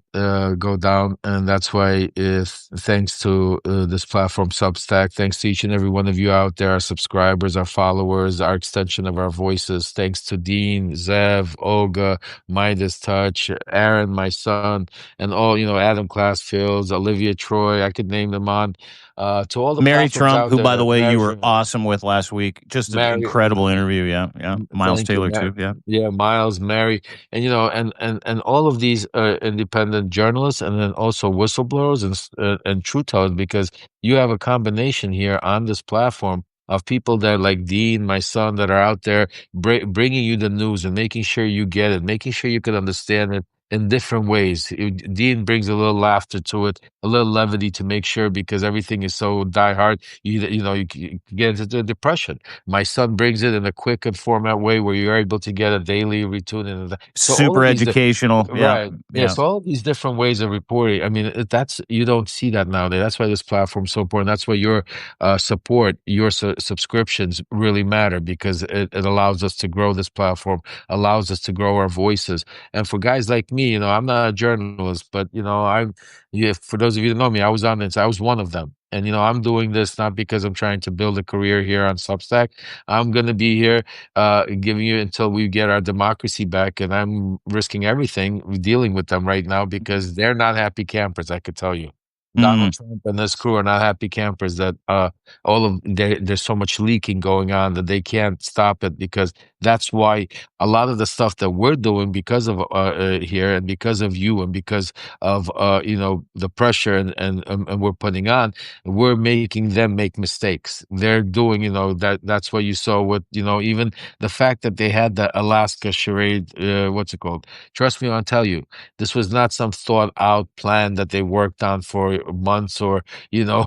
go down, and that's why, if thanks to this platform Substack, thanks to each and every one of you out there, our subscribers, our followers, our extension of our voices, thanks to Dean, Zev, Olga, Midas Touch, Aaron, my son, and all, Adam Glassfields, Olivia Troy, I could name them on, to all the Mary platforms Trump, out who, by the there, way, you were Mary, awesome with last week. Just an Mary, incredible interview. Yeah, yeah. Miles thank you, Taylor Matt. too. Yeah. Yeah, Miles, Mary, and and all of these independent journalists, and then also whistleblowers and truth tellers, because you have a combination here on this platform of people that, like Dean, my son, that are out there bringing you the news and making sure you get it, making sure you can understand it in different ways. Dean brings a little laughter to it, a little levity to make sure, because everything is so diehard. You get into depression. My son brings it in a quick and format way where you're able to get a daily retune. So all Super of these, educational. Yeah. right? Yeah. Yes, all of these different ways of reporting. I mean, that's, you don't see that nowadays. That's why this platform is so important. That's why your support, your subscriptions really matter, because it allows us to grow this platform, allows us to grow our voices. And for guys like me, me, I'm not a journalist, but yeah, for those of you that know me, I was on this. I was one of them. And I'm doing this not because I'm trying to build a career here on Substack. I'm going to be here giving you until we get our democracy back, and I'm risking everything dealing with them right now because they're not happy campers, I could tell you. Mm, Donald Trump and this crew are not happy campers that there's so much leaking going on that they can't stop it, because that's why a lot of the stuff that we're doing because of here, and because of you, and because of the pressure and we're putting on, we're making them make mistakes. They're doing, that's what you saw with, even the fact that they had the Alaska charade, what's it called? Trust me, I'll tell you, this was not some thought out plan that they worked on for months, or,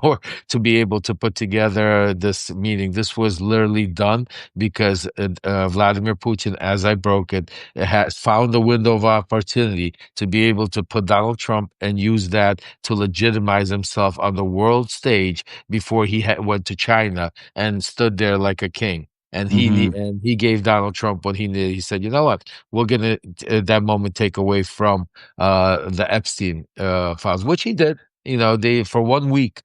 or to be able to put together this meeting. This was literally done because Vladimir Putin, as I broke it, has found a window of opportunity to be able to put Donald Trump and use that to legitimize himself on the world stage before he went to China and stood there like a king. And mhm, he gave Donald Trump what he needed. He said, "You know what? We're gonna at that moment take away from the Epstein files," which he did. They for 1 week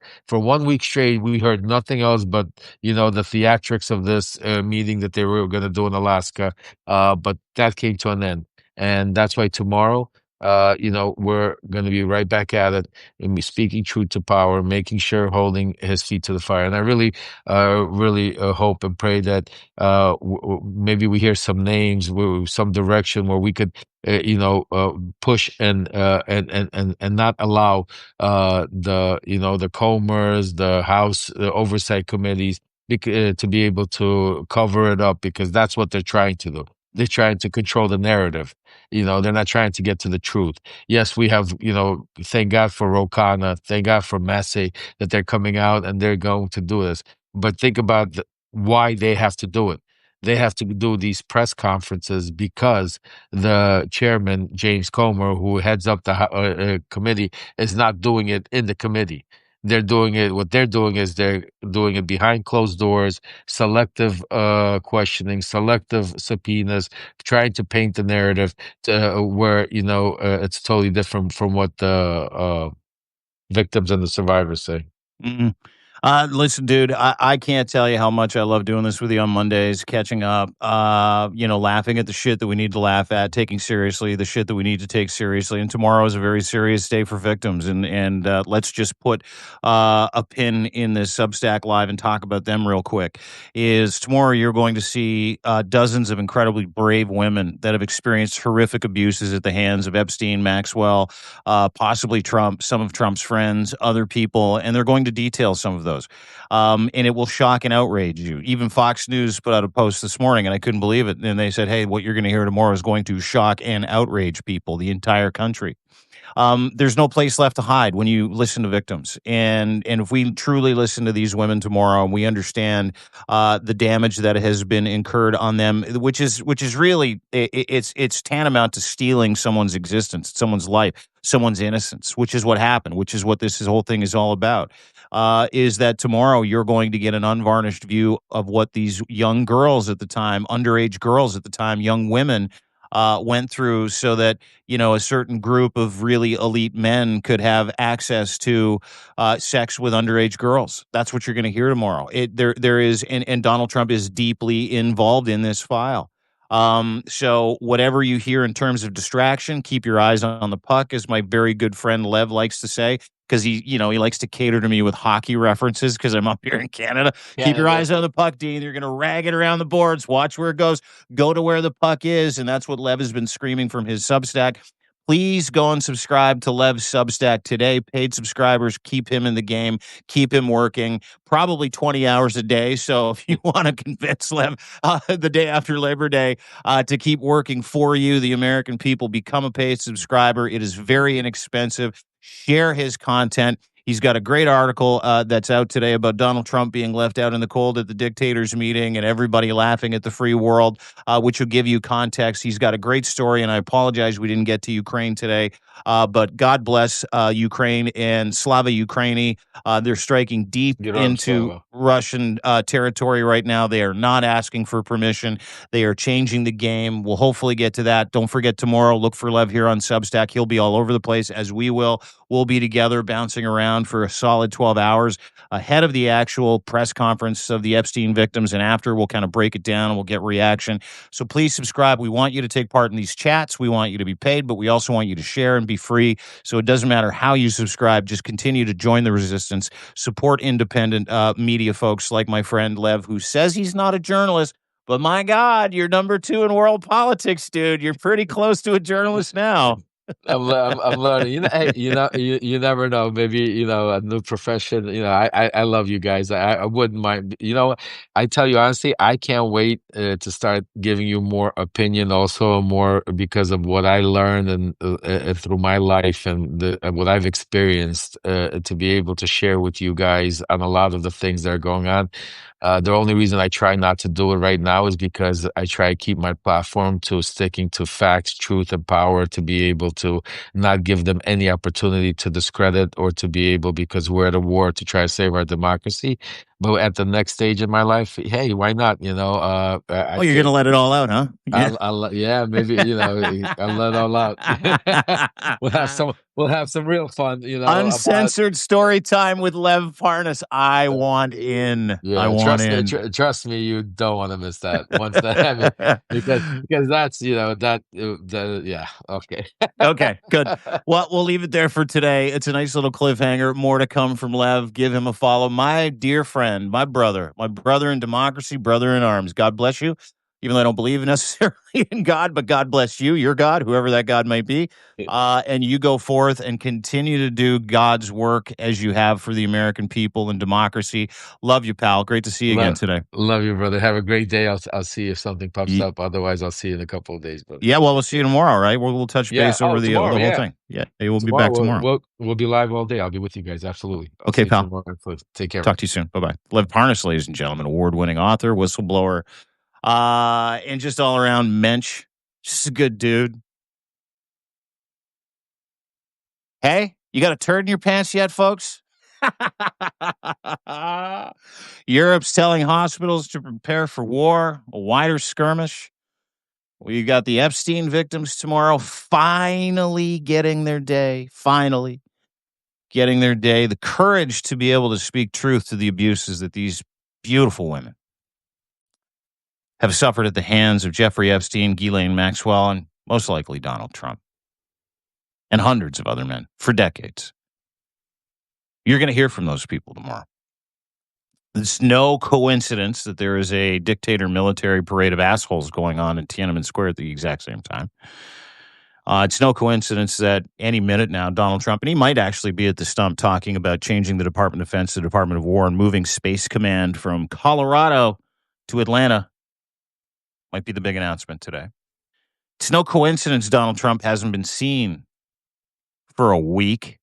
straight, we heard nothing else but the theatrics of this meeting that they were going to do in Alaska. But that came to an end, and that's why tomorrow, we're going to be right back at it, and be speaking truth to power, making sure holding his feet to the fire. And I really, really hope and pray that maybe we hear some names, some direction where we could, push and not allow the Comers, the House oversight committees, to be able to cover it up, because that's what they're trying to do. They're trying to control the narrative. They're not trying to get to the truth. Yes, we have, thank God for Rokana, thank God for Massey, that they're coming out and they're going to do this. But think about why they have to do it. They have to do these press conferences because the chairman, James Comer, who heads up the committee, is not doing it in the committee. What they're doing is they're doing it behind closed doors, selective questioning, selective subpoenas, trying to paint the narrative where, it's totally different from what the victims and the survivors say. mhm. Listen, dude, I can't tell you how much I love doing this with you on Mondays, catching up, laughing at the shit that we need to laugh at, taking seriously the shit that we need to take seriously. And tomorrow is a very serious day for victims. And let's just put a pin in this Substack Live and talk about them real quick. Is tomorrow you're going to see dozens of incredibly brave women that have experienced horrific abuses at the hands of Epstein, Maxwell, possibly Trump, some of Trump's friends, other people, and they're going to detail some of those. And it will shock and outrage you. Even Fox News put out a post this morning, and I couldn't believe it. And they said, hey, what you're going to hear tomorrow is going to shock and outrage people, the entire country. There's no place left to hide when you listen to victims, and if we truly listen to these women tomorrow, and we understand the damage that has been incurred on them, which is really it's tantamount to stealing someone's existence, someone's life, someone's innocence, which is what happened, which is what this whole thing is all about. Is that tomorrow you're going to get an unvarnished view of what these young girls at the time, underage girls at the time, young women went through, so that a certain group of really elite men could have access to sex with underage girls. That's what you're going to hear tomorrow. There is, and Donald Trump is deeply involved in this file. So whatever you hear in terms of distraction, keep your eyes on the puck, as my very good friend Lev likes to say, because he likes to cater to me with hockey references because I'm up here in Canada. Keep your Canada. eyes on the puck, Dean. You're going to rag it around the boards. Watch where it goes. Go to where the puck is, and that's what Lev has been screaming from his Substack. Please go and subscribe to Lev's Substack today. Paid subscribers keep him in the game, keep him working, probably 20 hours a day. So if you want to convince Lev the day after Labor Day to keep working for you, the American people, become a paid subscriber. It is very inexpensive. Share his content. He's got a great article that's out today about Donald Trump being left out in the cold at the dictators' meeting and everybody laughing at the free world, which will give you context. He's got a great story, and I apologize we didn't get to Ukraine today, but God bless Ukraine and Slava Ukraini. They're striking deep Героям into слава. Russian territory right now. They are not asking for permission. They are changing the game. We'll hopefully get to that. Don't forget tomorrow, look for Lev here on Substack. He'll be all over the place as we will. We'll be together bouncing around for a solid 12 hours ahead of the actual press conference of the Epstein victims. And after, we'll kind of break it down and we'll get reaction. So please subscribe. We want you to take part in these chats. We want you to be paid, but we also want you to share and be free. So it doesn't matter how you subscribe. Just continue to join the resistance. Support independent media folks like my friend Lev, who says he's not a journalist. But my God, you're number 2 in world politics, dude. You're pretty close to a journalist now. I'm learning. Hey, you never know. Maybe a new profession. I love you guys. I wouldn't mind. I tell you honestly, I can't wait to start giving you more opinion, also more because of what I learned and through my life and what I've experienced to be able to share with you guys on a lot of the things that are going on. The only reason I try not to do it right now is because I try to keep my platform to sticking to facts, truth, and power to be able to not give them any opportunity to discredit or to be able, because we're at a war to try to save our democracy. But at the next stage in my life, hey, why not? I Oh, you're going to can't. let it all out, huh? Yeah. Yeah, maybe I'll let it all out. We'll have some real fun. About Uncensored story time with Lev Parnas. I want in. I Yeah, want in. trust me, you don't want to miss that once that I mean, because that's yeah, okay. Okay, good. Well, we'll leave it there for today. It's a nice little cliffhanger. More to come from Lev. Give him a follow. My dear friend, my brother in democracy, brother in arms. God bless you. Even though I don't believe necessarily in God, but God bless you, your God, whoever that God might be. And you go forth and continue to do God's work as you have for the American people and democracy. Love you, pal. Great to see you again Love, today. love you, brother. Have a great day. I'll see if something pops Ye- up. Otherwise, I'll see you in a couple of days, brother. Yeah, well, we'll see you tomorrow, right? We'll touch Yeah. base over Oh, tomorrow. the whole Yeah, thing. Yeah, we'll be tomorrow back tomorrow. we'll be live all day. I'll be with you guys. Absolutely. I'll Okay, see you pal. tomorrow. Take care, Talk man. to you soon. Bye bye. Lev Parnas, ladies and gentlemen, award-winning author, whistleblower, and just all around mensch. Just a good dude. Hey, you got a turd in your pants yet, folks? Europe's telling hospitals to prepare for war, a wider skirmish. We got the Epstein victims tomorrow, finally getting their day. Finally getting their day. The courage to be able to speak truth to the abuses that these beautiful women have suffered at the hands of Jeffrey Epstein, Ghislaine Maxwell, and most likely Donald Trump, and hundreds of other men for decades. You're going to hear from those people tomorrow. It's no coincidence that there is a dictator military parade of assholes going on in Tiananmen Square at the exact same time. It's no coincidence that any minute now, Donald Trump, and he might actually be at the stump talking about changing the Department of Defense to the Department of War and moving Space Command from Colorado to Atlanta, might be the big announcement today. It's no coincidence Donald Trump hasn't been seen for a week.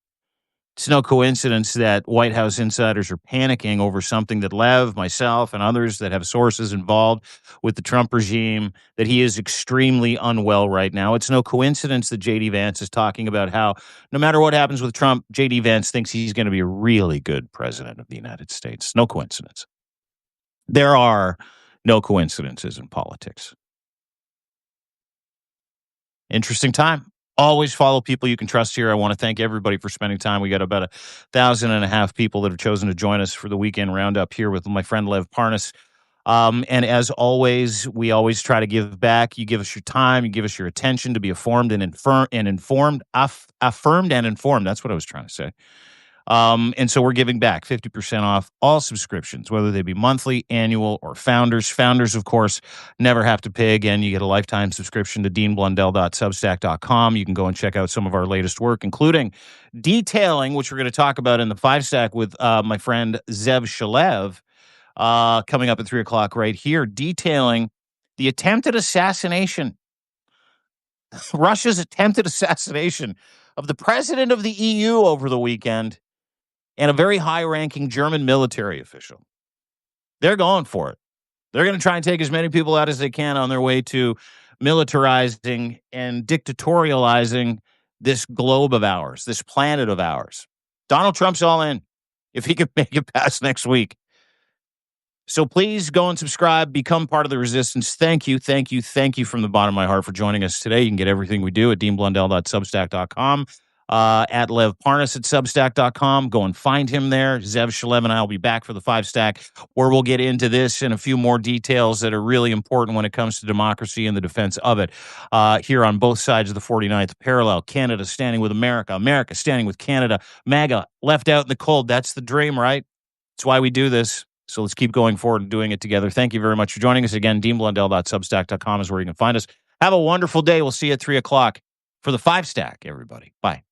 It's no coincidence that White House insiders are panicking over something that Lev, myself, and others that have sources involved with the Trump regime, that he is extremely unwell right now. It's no coincidence that J.D. Vance is talking about how no matter what happens with Trump, J.D. Vance thinks he's going to be a really good president of the United States. No coincidence. There are no coincidences in politics. Interesting time. Always follow people you can trust here. I want to thank everybody for spending time. We got about 1,500 people that have chosen to join us for the weekend roundup here with my friend Lev Parnas. And as always, we always try to give back. You give us your time, you give us your attention to be affirmed and affirmed and informed. That's what I was trying to say. And so we're giving back 50% off all subscriptions, whether they be monthly, annual, or founders. Founders, of course, never have to pay again. You get a lifetime subscription to deanblundell.substack.com. You can go and check out some of our latest work, including detailing, which we're going to talk about in the 5-stack with my friend Zev Shalev, coming up at 3 o'clock right here, detailing the attempted assassination, Russia's attempted assassination of the president of the EU over the weekend. and a very high-ranking German military official. They're going for it. They're going to try and take as many people out as they can on their way to militarizing and dictatorializing this globe of ours, this planet of ours. Donald Trump's all in if he can make it past next week. So please go and subscribe, become part of the resistance. Thank you, thank you, thank you from the bottom of my heart for joining us today. You can get everything we do at deanblundell.substack.com, at Lev Parnas at substack.com. Go and find him there. Zev Shalev and I will be back for the 5-stack, where we'll get into this and a few more details that are really important when it comes to democracy and the defense of it. Here on both sides of the 49th parallel, Canada standing with America, America standing with Canada, MAGA left out in the cold. That's the dream, right? That's why we do this. So let's keep going forward and doing it together. Thank you very much for joining us. Again, deanblundell.substack.com is where you can find us. Have a wonderful day. We'll see you at 3 o'clock for the 5-stack, everybody. Bye.